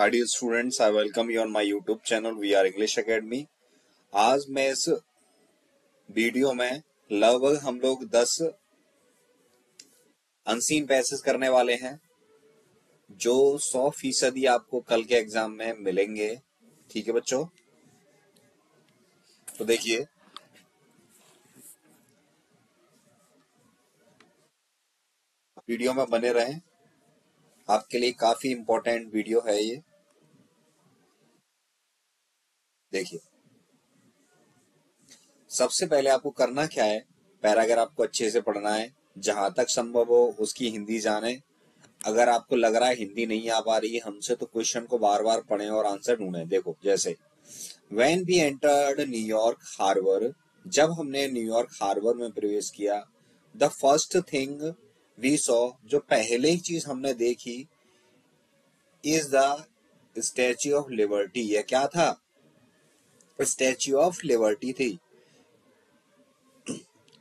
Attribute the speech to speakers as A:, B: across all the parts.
A: Hi dear students, I welcome you on my YouTube channel We Are English Academy। आज मैं इस video में लगभग हम लोग 10 अनसीन पैसेज करने वाले हैं जो 100% आपको कल के एग्जाम में मिलेंगे। ठीक है बच्चों, तो देखिए वीडियो में बने रहें, आपके लिए काफी इंपॉर्टेंट वीडियो है ये। देखिए सबसे पहले आपको करना क्या है, पैराग्राफ को अच्छे से पढ़ना है, जहां तक संभव हो उसकी हिंदी जाने। अगर आपको लग रहा है हिंदी नहीं आ पा रही है हमसे, तो क्वेश्चन को बार बार पढ़ें और आंसर ढूंढें। देखो जैसे When we entered New York harbour, जब हमने न्यूयॉर्क हार्बर में प्रवेश किया, the first thing we saw, जो पहले ही चीज हमने देखी, is the Statue of Liberty. यह क्या था? स्टैच्यू ऑफ लिबर्टी थी।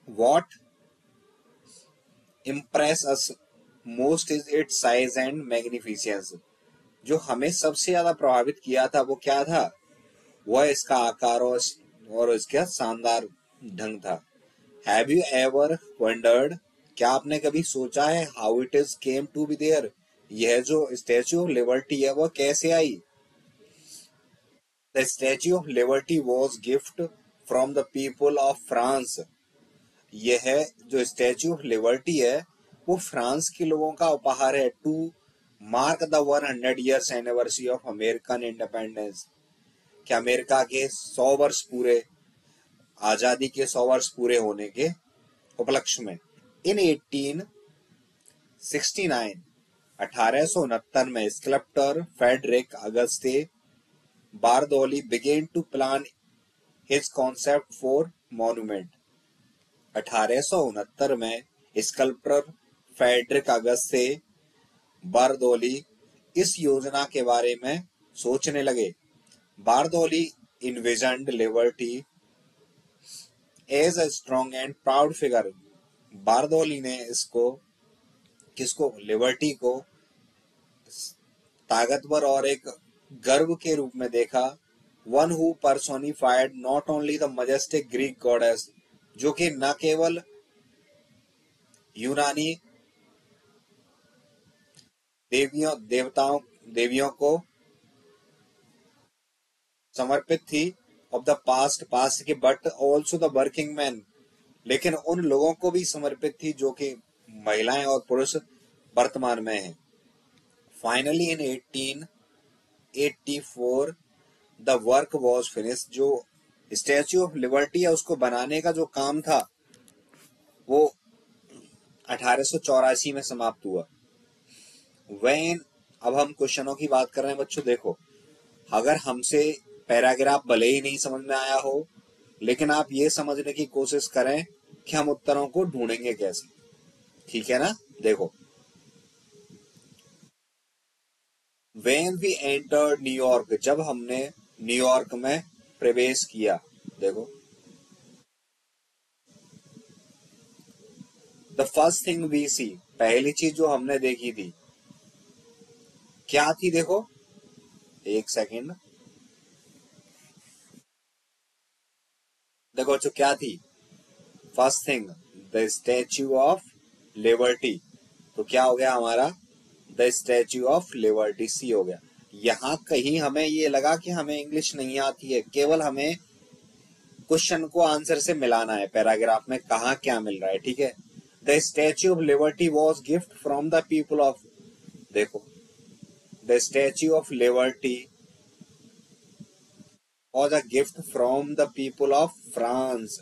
A: What impress us most is its size and magnificence। जो हमें सबसे ज्यादा प्रभावित किया था वो क्या था? वह इसका आकार और इसका शानदार ढंग था। Have you ever wondered, क्या आपने कभी सोचा है, how it is came to be there, यह जो स्टैच्यू ऑफ लिबर्टी है वह कैसे आई? The Statue of Liberty was gift from the people of France. यह जो स्टैच्यू ऑफ लिबर्टी है वो फ्रांस के लोगों का उपहार है, to mark the 100 years anniversary of American independence. क्या अमेरिका के 100 वर्ष पूरे, आजादी के 100 वर्ष पूरे होने के उपलक्ष्य में। इन 1869 1869 में sculptor Frederic Auguste Bartholdi began to plan his concept for monument. 1869 में स्कल्प्टर फ्रेडरिक अगस्ते बारदोली इस योजना के बारे में सोचने लगे। Bardoli envisioned liberty as a strong and proud figure। Bardoli ने किसको, लिबर्टी को ताकतवर और एक गर्व के रूप में देखा। One who personified not only the majestic Greek goddess, जो कि न केवल यूनानी देवियों को समर्पित थी ऑफ द पास्ट के, but also the working man, लेकिन उन लोगों को भी समर्पित थी जो कि महिलाएं और पुरुष वर्तमान में हैं। Finally in 1884 the work was finish. जो स्टैच्यू ऑफ लिबर्टी है उसको बनाने का जो काम था वो 1884 में समाप्त हुआ। When, अब हम क्वेश्चनों की बात कर रहे हैं बच्चों। देखो अगर हमसे पैराग्राफ भले ही नहीं समझ में आया हो, लेकिन आप ये समझने की कोशिश करें कि हम उत्तरों को ढूंढेंगे कैसे। ठीक है ना? देखो When we entered न्यूयॉर्क, जब हमने न्यूयॉर्क में प्रवेश किया। देखो द फर्स्ट थिंग वी सी, पहली चीज जो हमने देखी थी क्या थी? देखो एक सेकेंड, देखो जो क्या थी, first thing the Statue of liberty. तो क्या हो गया हमारा? द स्टैच्यू ऑफ लिबर्टी, सी हो गया। यहां कहीं हमें ये लगा कि हमें इंग्लिश नहीं आती है, केवल हमें क्वेश्चन को आंसर से मिलाना है, पैराग्राफ में कहा क्या मिल रहा है। ठीक है, the Statue of Liberty was gift from the people of, देखो the Statue of Liberty was a gift from the people of France.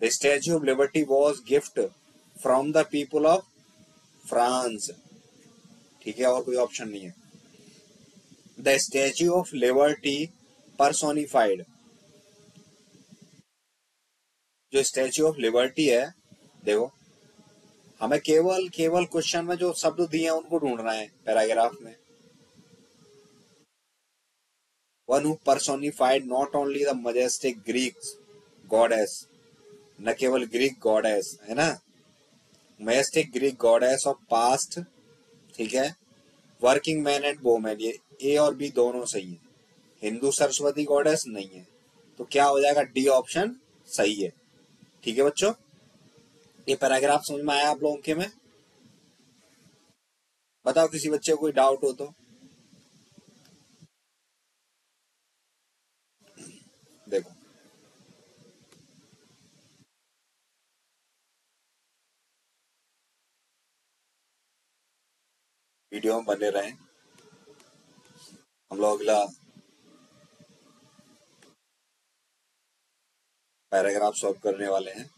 A: The Statue of Liberty was gift from the people of France. ठीक है, और कोई option नहीं है। The Statue of Liberty personified, जो Statue of Liberty है, देखो हमें केवल क्वेश्चन में जो शब्द दिए हैं उनको ढूंढना है पैराग्राफ में। One who personified not only the majestic Greek goddess, न केवल ग्रीक गॉडेस है ना, majestic Greek goddess of past. ठीक है, वर्किंग मैन एंड वोमेन, ये ए और बी दोनों सही है। हिंदू सरस्वती गॉडेस नहीं है, तो क्या हो जाएगा, डी ऑप्शन सही है। ठीक है बच्चों, ये पैराग्राफ समझ में आया आप लोगों के में? बताओ किसी बच्चे को कोई डाउट हो तो। देखो वीडियो में बने रहें, हम लोग अगला पैराग्राफ सॉल्व करने वाले हैं।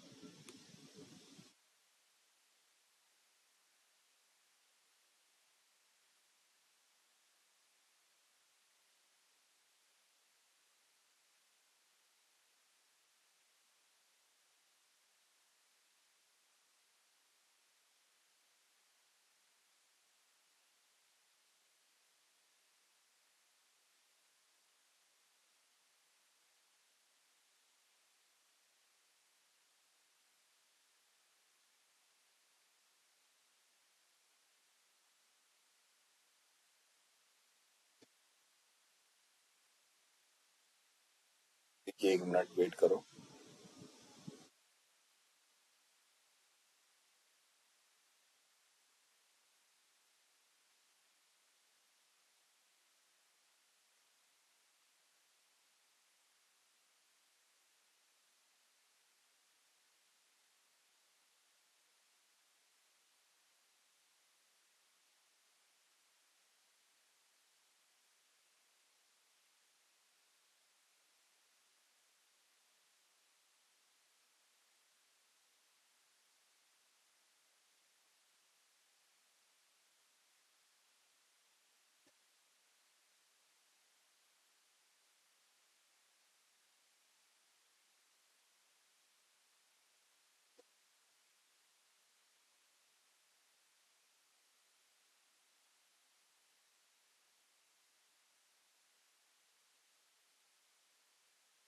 A: देखिए 1 मिनट वेट करो।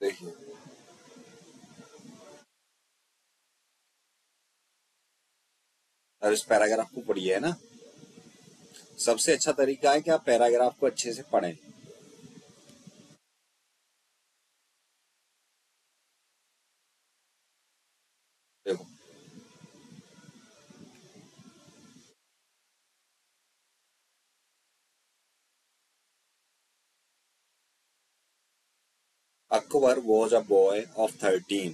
A: देखिए और इस पैराग्राफ को पढ़िए है ना, सबसे अच्छा तरीका है कि आप पैराग्राफ को अच्छे से पढ़ें। देखो Akbar was a boy of 13।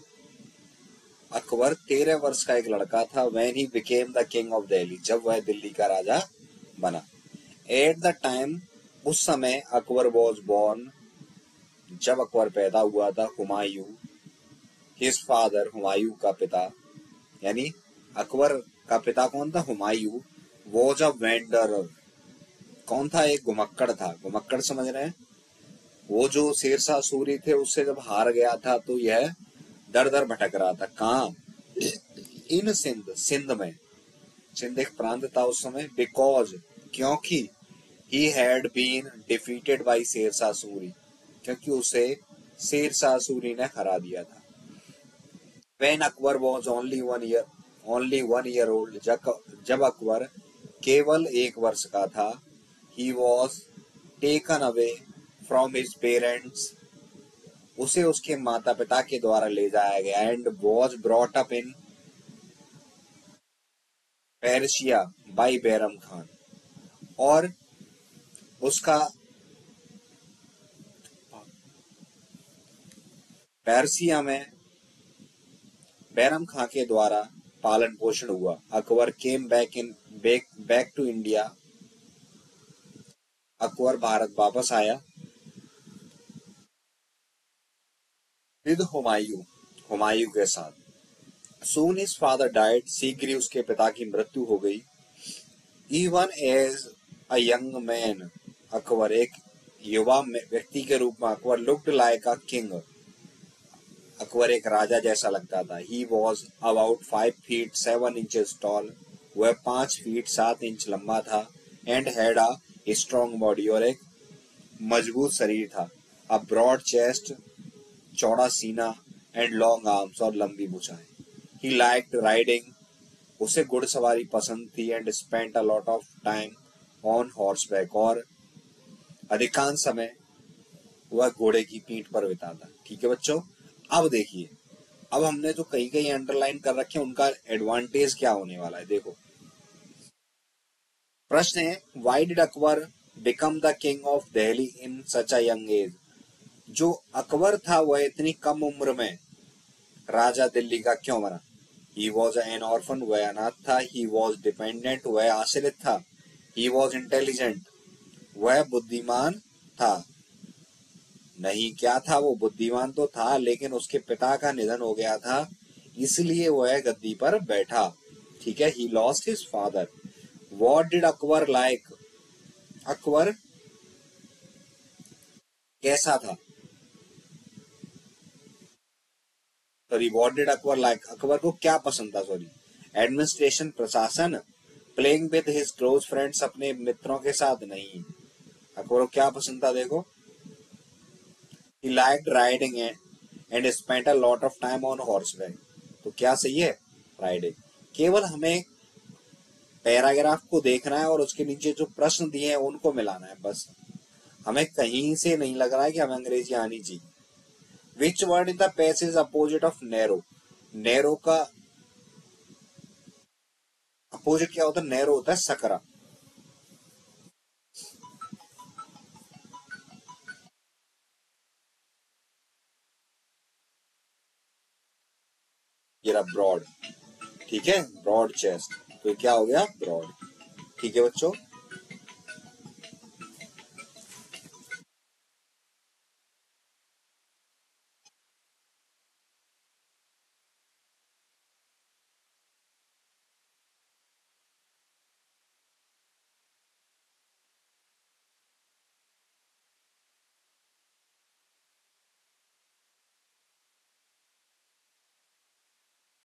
A: Akbar 13 वर्ष का एक लड़का था। When he became the king of Delhi, जब वह दिल्ली का राजा बना। एट द टाइम, उस समय, अकबर वॉज बॉर्न, जब अकबर पैदा हुआ था, हुमायूं, हिज फादर, हुमायूं का पिता, यानी अकबर का पिता कौन था, हुमायूं, वॉज अ वेंडर, कौन था, एक घुमक्कड़ था। घुमक्कड़ समझ रहे हैं, वो जो शेरशाह सूरी थे उससे जब हार गया था तो यह दर दर भटक रहा था। कहाँ, इन सिंध, सिंध में, सिंध एक प्रांत था उस समय। बिकॉज, क्योंकि, he had been defeated by Sher Shah Suri, क्योंकि उसे शेरशाह सूरी ने हरा दिया था। When Akbar was only 1 year old, जब अकबर केवल 1 वर्ष का था, he was taken away from his parents, उसे उसके माता पिता के द्वारा ले जाया गया। And was brought up in Persia by Bairam Khan, और उसका पेर्सिया में बैरम खां के द्वारा पालन पोषण हुआ। Akbar came back to India, Akbar Bharat वापस आया। विद हुमायूं, हुमायूं के साथ। सून हिज फादर डाइड, शीघ्र ही उसके पिता की मृत्यु हो गई। Even as a young man, Akbar एक युवा व्यक्ति के रूप में, Akbar looked like a king, Akbar एक राजा जैसा लगता था। He was about 5 feet 7 inches tall, वह 5 feet 7 इंच लंबा था। And had a strong body, और एक मजबूत शरीर था। अ ब्रॉड चेस्ट, चौड़ा सीना। एंड लॉन्ग आर्म्स, और लंबी भुजाएं। ही लाइक्ड राइडिंग, उसे घुड़सवारी पसंद थी। And spent a lot of time on horseback, और अधिकांश समय वह घोड़े की पीठ पर बिताता। ठीक है बच्चों, अब देखिए, अब हमने जो कहीं कहीं अंडरलाइन कर रखे हैं उनका एडवांटेज क्या होने वाला है। देखो प्रश्न है, why did Akbar become the king of Delhi in such a young age. जो अकबर था वह इतनी कम उम्र में राजा दिल्ली का क्यों बना। ही वॉज एन ऑर्फन, वह अनाथ था। ही वॉज डिपेंडेंट, वह आश्रित था। ही वॉज इंटेलिजेंट, वह बुद्धिमान था। नहीं क्या था, वो बुद्धिमान तो था लेकिन उसके पिता का निधन हो गया था, इसलिए वह गद्दी पर बैठा। ठीक है, he lost his father. What did Akbar like, Akbar कैसा था, sorry what did Akbar like, Akbar को क्या पसंद था, सॉरी। एडमिनिस्ट्रेशन, प्रशासन, playing with his close friends, अपने मित्रों के साथ नहीं। अकबर को क्या पसंद था, देखो, he liked riding and spent a lot of time on horseback। तो क्या सही है, राइडिंग। केवल हमें पैराग्राफ को देखना है और उसके नीचे जो प्रश्न दिए हैं उनको मिलाना है बस। हमें कहीं से नहीं लग रहा है कि हमें अंग्रेजी आनी चाहिए। Which word in the passage opposite of narrow, narrow का अपोजिट क्या होता है, नैरो होता है सकरा। ये रहा ब्रॉड। ठीक है, ब्रॉड चेस्ट, तो क्या हो गया, ब्रॉड। ठीक है बच्चों,